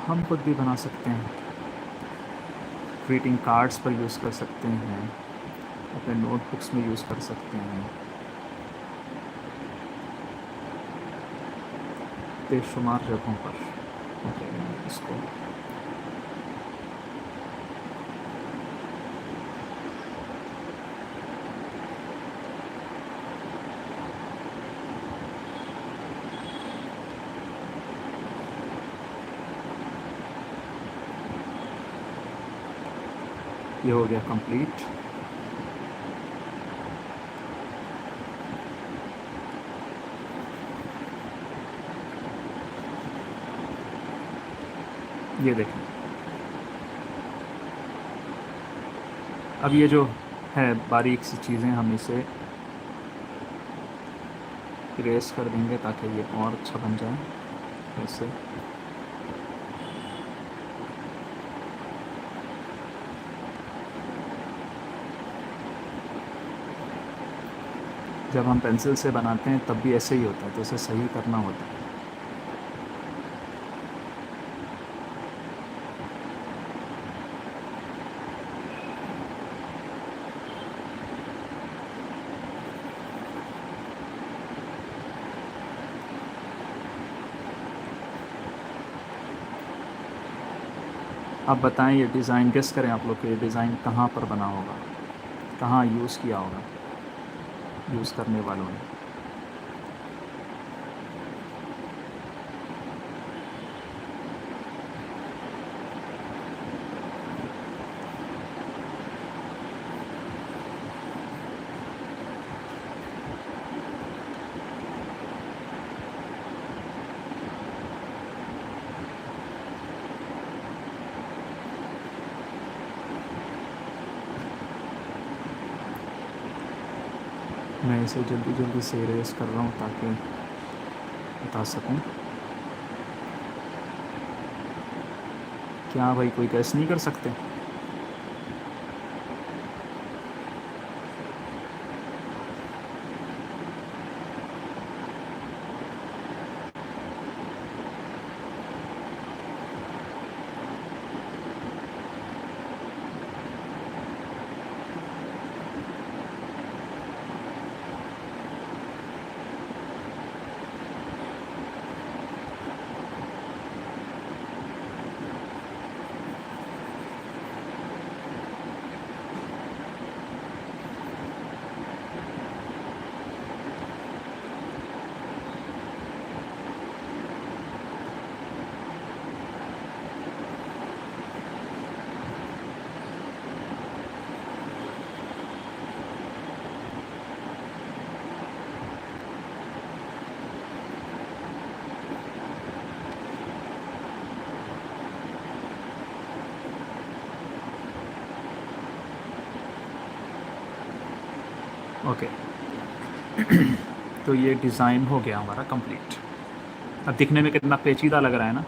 हम खुद भी बना सकते हैं, ग्रीटिंग कार्ड्स पर यूज़ कर सकते हैं, अपने नोटबुक्स में यूज़ कर सकते हैं, बेशुमार जगहों पर। ओके, इसको ये हो गया कंप्लीट। ये देखें, अब ये जो है बारीक सी चीज़ें हम इसे इरेज कर देंगे ताकि ये और अच्छा बन जाए। ऐसे जब हम पेंसिल से बनाते हैं तब भी ऐसे ही होता है, तो इसे सही करना होता है। अब बताएं, ये डिज़ाइन गेस करें आप लोग, ये डिज़ाइन कहाँ पर बना होगा, कहाँ यूज़ किया होगा यूज़ करने वालों ने। मैं इसे जल्दी जल्दी से इरेज कर रहा हूँ ताकि बता सकूँ। क्या भाई, कोई गैस नहीं कर सकते? ओके तो ये डिज़ाइन हो गया हमारा कंप्लीट। अब दिखने में कितना पेचीदा लग रहा है ना,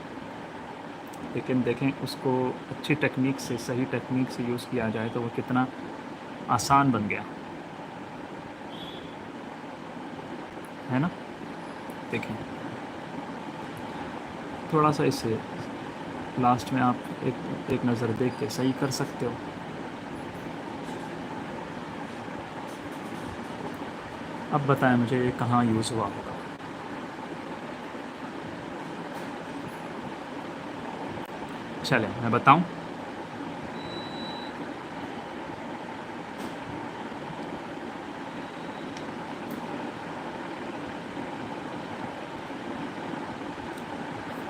लेकिन देखें उसको अच्छी टेक्निक से, सही टेक्निक से यूज़ किया जाए तो वो कितना आसान बन गया है ना। देखें, थोड़ा सा इसे लास्ट में आप एक नज़र देख के सही कर सकते हो। अब बताएं मुझे ये कहाँ यूज़ हुआ होगा। चलें मैं बताऊं।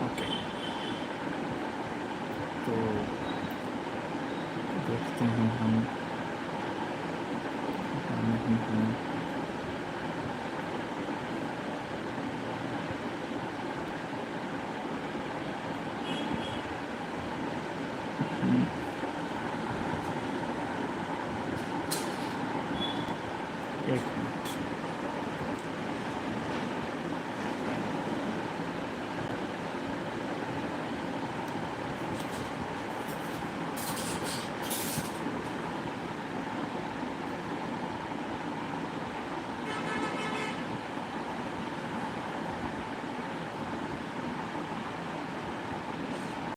ओके, तो देखते हैं हम नहीं हैं।